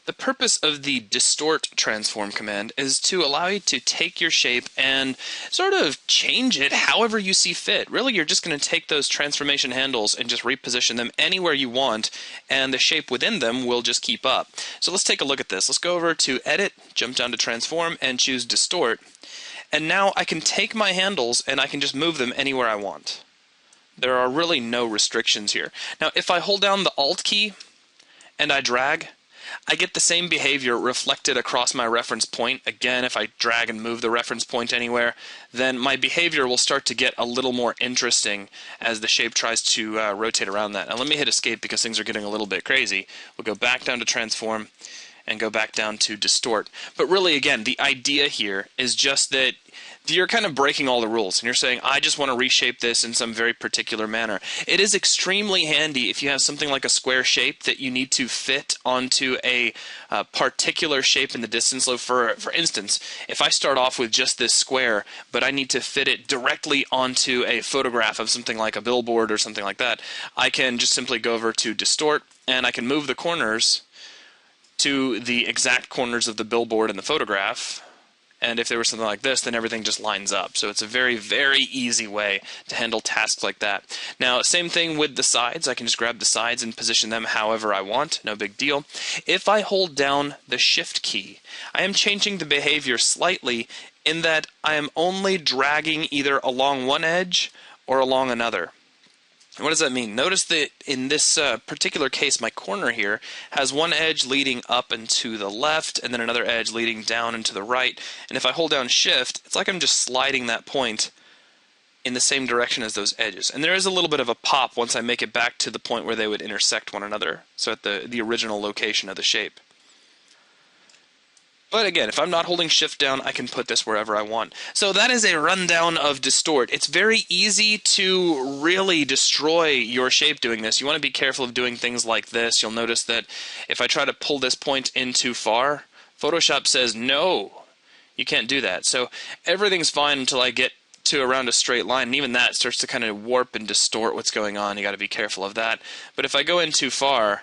The purpose of the Distort transform command is to allow you to take your shape and sort of change it however you see fit. Really, you're just going to take those transformation handles and just reposition them anywhere you want, and the shape within them will just keep up. So let's take a look at this. Let's go over to Edit, jump down to Transform, and choose Distort. And now I can take my handles and I can just move them anywhere I want. There are really no restrictions here. Now, if I hold down the Alt key and I drag, I get the same behavior reflected across my reference point. Again, if I drag and move the reference point anywhere, then my behavior will start to get a little more interesting as the shape tries to rotate around that. Now let me hit Escape because things are getting a little bit crazy. We'll go back down to Transform and go back down to Distort. But really, again, the idea here is just that you're kind of breaking all the rules, and you're saying, I just want to reshape this in some very particular manner. It is extremely handy if you have something like a square shape that you need to fit onto a particular shape in the distance loop. For instance, if I start off with just this square, but I need to fit it directly onto a photograph of something like a billboard or something like that, I can just simply go over to Distort, and I can move the corners to the exact corners of the billboard and the photograph. And if there was something like this, then everything just lines up. So it's a very, very easy way to handle tasks like that. Now, same thing with the sides. I can just grab the sides and position them however I want. No big deal. If I hold down the Shift key, I am changing the behavior slightly in that I am only dragging either along one edge or along another. What does that mean? Notice that in this particular case, my corner here has one edge leading up and to the left, and then another edge leading down and to the right. And if I hold down Shift, it's like I'm just sliding that point in the same direction as those edges. And there is a little bit of a pop once I make it back to the point where they would intersect one another, so at the original location of the shape. But again, if I'm not holding Shift down, I can put this wherever I want. So that is a rundown of Distort. It's very easy to really destroy your shape doing this. You want to be careful of doing things like this. You'll notice that if I try to pull this point in too far, Photoshop says, no, you can't do that. So everything's fine until I get to around a straight line, and even that starts to kind of warp and distort what's going on. You got to be careful of that. But if I go in too far,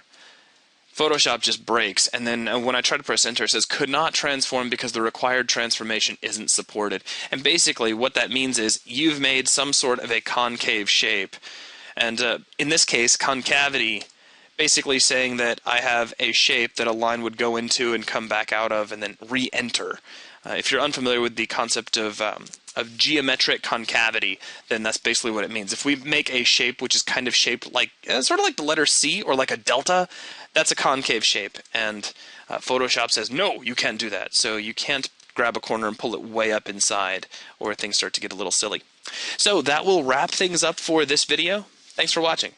Photoshop just breaks, and then when I try to press enter, it says could not transform because the required transformation isn't supported. And basically what that means is you've made some sort of a concave shape. And in this case, concavity, basically saying that I have a shape that a line would go into and come back out of and then re-enter. If you're unfamiliar with the concept of geometric concavity, then that's basically what it means. If we make a shape which is kind of shaped like, sort of like the letter C or like a delta, that's a concave shape. And Photoshop says, no, you can't do that. So you can't grab a corner and pull it way up inside, or things start to get a little silly. So that will wrap things up for this video. Thanks for watching.